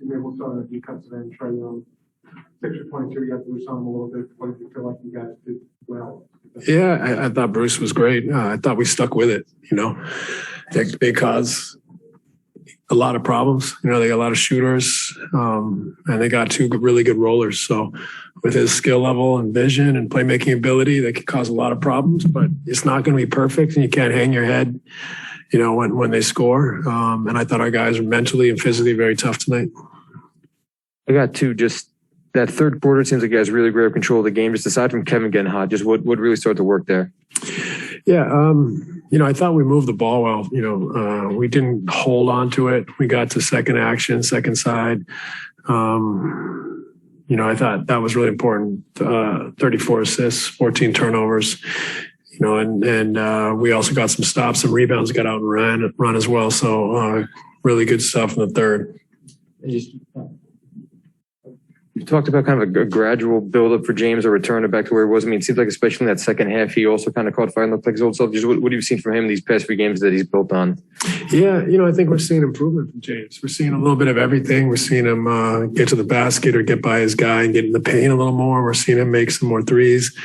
Maybe we'll start on the defensive end. Try 6 or 22. You have to do something a little bit. What do you feel like you guys did well? Yeah, I thought Bruce was great. I thought we stuck with it, they caused a lot of problems. They got a lot of shooters, and they got 2 really good rollers. So with his skill level and vision and playmaking ability, they could cause a lot of problems, but it's not going to be perfect, and you can't hang your head, when they score. And I thought our guys were mentally and physically very tough tonight. I got 2. Just that third quarter, it seems like you guys really grabbed control of the game. Just aside from Kevin getting hot, just what really started to work there? Yeah, I thought we moved the ball well. We didn't hold on to it. We got to second action, second side. I thought that was really important. 34 assists, 14 turnovers. And we also got some stops, some rebounds, got out and run as well. So really good stuff in the third. You talked about kind of a gradual build-up for James, or return it back to where he was. I mean, it seems like especially in that second half, he also kind of caught fire and looked like his old self. Just what have you seen from him these past few games that he's built on? Yeah, I think we're seeing improvement from James. We're seeing a little bit of everything. We're seeing him get to the basket or get by his guy and get in the paint a little more. We're seeing him make some more threes,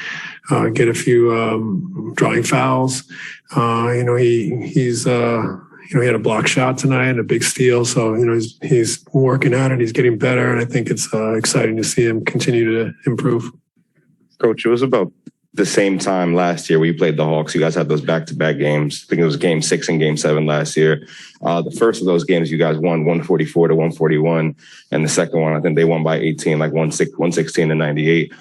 get a few drawing fouls. He had a block shot tonight and a big steal. So, he's working at it. He's getting better. And I think it's exciting to see him continue to improve. Coach, it was about the same time last year we played the Hawks. You guys had those back-to-back games. I think it was game 6 and game 7 last year. The first of those games, you guys won 144 to 141. And the second one, I think they won by 18, like 116 to 98.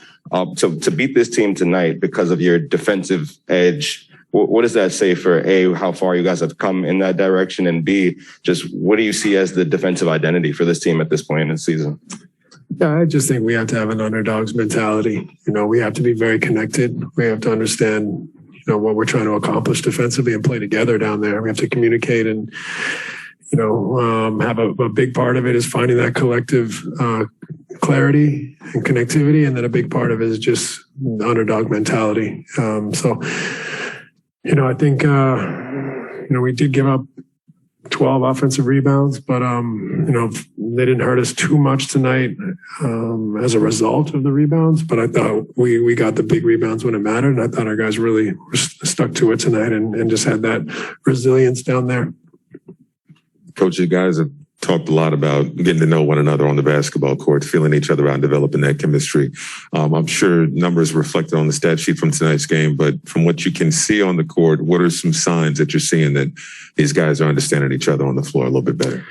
So to beat this team tonight because of your defensive edge, what does that say for A, how far you guys have come in that direction, and B, just what do you see as the defensive identity for this team at this point in the season? Yeah, I just think we have to have an underdog's mentality. We have to be very connected. We have to understand, what we're trying to accomplish defensively and play together down there. We have to communicate and, have a big part of it is finding that collective clarity and connectivity. And then a big part of it is just underdog mentality. I think, we did give up 12 offensive rebounds, but, they didn't hurt us too much tonight as a result of the rebounds. But I thought we got the big rebounds when it mattered. And I thought our guys really were stuck to it tonight and just had that resilience down there. Coach, you guys have talked a lot about getting to know one another on the basketball court, feeling each other out and developing that chemistry. I'm sure numbers reflected on the stat sheet from tonight's game, but from what you can see on the court, what are some signs that you're seeing that these guys are understanding each other on the floor a little bit better?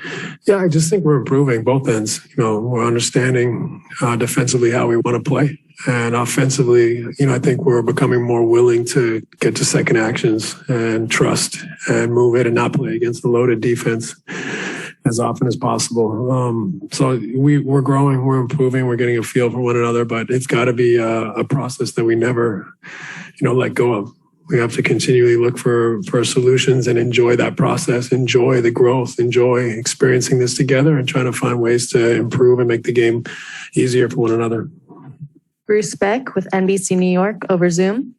Yeah, I just think we're improving both ends. We're understanding defensively how we want to play. And offensively, I think we're becoming more willing to get to second actions and trust and move it and not play against the loaded defense as often as possible. So we're growing, we're improving, we're getting a feel for one another, but it's got to be a process that we never, let go of. We have to continually look for solutions and enjoy that process, enjoy the growth, enjoy experiencing this together and trying to find ways to improve and make the game easier for one another. Bruce Beck with NBC New York over Zoom.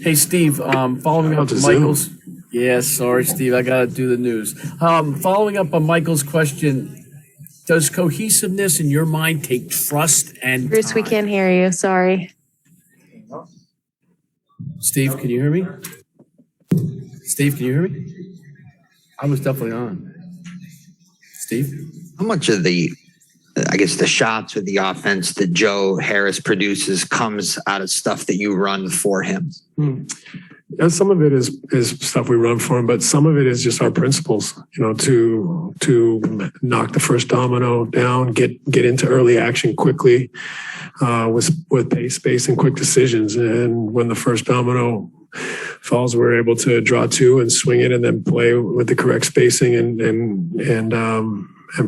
Hey, Steve, following up on Michael's. Yeah, sorry, Steve, I got to do the news. Following up on Michael's question, does cohesiveness in your mind take trust and Bruce, time? we can't hear you. Sorry. Steve, can you hear me? Steve, can you hear me? I was definitely on. Steve? How much of the shots or the offense that Joe Harris produces comes out of stuff that you run for him? Yeah, some of it is stuff we run for him, but some of it is just our principles, to knock the first domino down, get into early action quickly, with pace, space, and quick decisions. And when the first domino falls, we're able to draw 2 and swing it and then play with the correct spacing and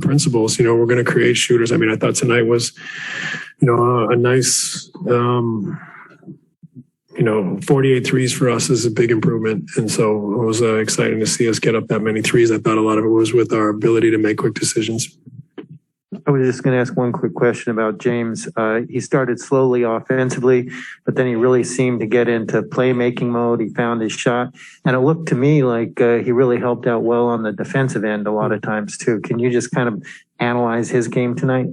principles. We're going to create shooters. I mean, I thought tonight was, a nice, 48 threes for us is a big improvement. And so it was exciting to see us get up that many threes. I thought a lot of it was with our ability to make quick decisions. I was just going to ask one quick question about James. He started slowly offensively, but then he really seemed to get into playmaking mode. He found his shot, and it looked to me like he really helped out well on the defensive end a lot of times too. Can you just kind of analyze his game tonight?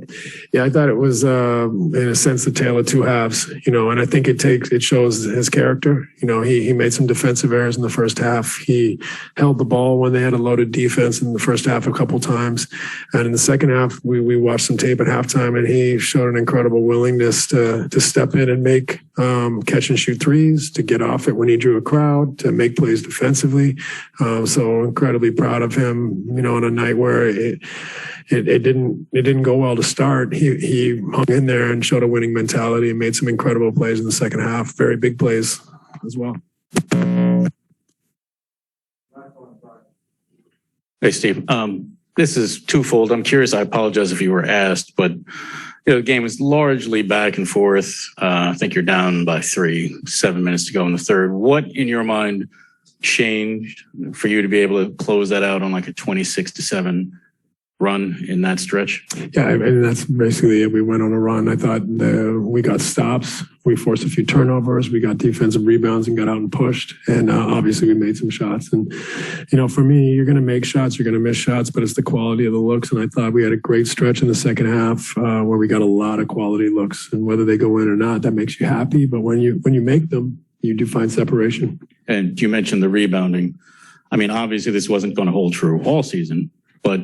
Yeah, I thought it was, in a sense, the tale of two halves, and I think it shows his character. He made some defensive errors in the first half. He held the ball when they had a loaded defense in the first half a couple times. And in the second half, we watched some tape at halftime, and he showed an incredible willingness to step in and make catch and shoot threes, to get off it when he drew a crowd, to make plays defensively. So incredibly proud of him, on a night where it didn't go well to start. He hung in there and showed a winning mentality and made some incredible plays in the second half. Very big plays as well. Hey, Steve. This is twofold. I'm curious. I apologize if you were asked, but the game was largely back and forth. I think you're down by 3, 7 minutes to go in the third. What, in your mind, changed for you to be able to close that out on like a 26-7 run in that stretch? Yeah, I mean, that's basically it. We went on a run. I thought we got stops. We forced a few turnovers. We got defensive rebounds and got out and pushed. And obviously we made some shots. And, for me, you're going to make shots, you're going to miss shots, but it's the quality of the looks. And I thought we had a great stretch in the second half where we got a lot of quality looks. And whether they go in or not, that makes you happy. But when you make them, you do find separation. And you mentioned the rebounding. I mean, obviously this wasn't going to hold true all season, but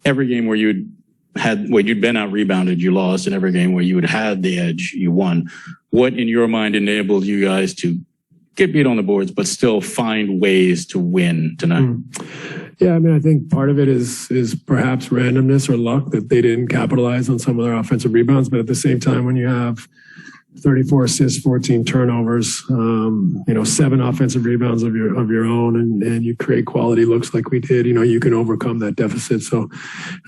every game where you'd been out rebounded, you lost, and every game where you had the edge, you won. What in your mind enabled you guys to get beat on the boards, but still find ways to win tonight? Yeah, I mean, I think part of it is perhaps randomness or luck that they didn't capitalize on some of their offensive rebounds. But at the same time, when you have 34 assists, 14 turnovers, 7 offensive rebounds of your own, and you create quality looks like we did, you can overcome that deficit. So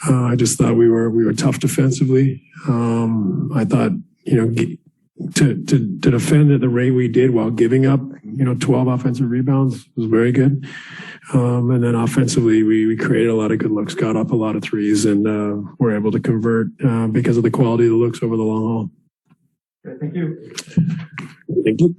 I just thought we were tough defensively. I thought, to defend at the rate we did while giving up, 12 offensive rebounds was very good. And then offensively, we created a lot of good looks, got up a lot of threes, and were able to convert because of the quality of the looks over the long haul. Okay, thank you. Thank you.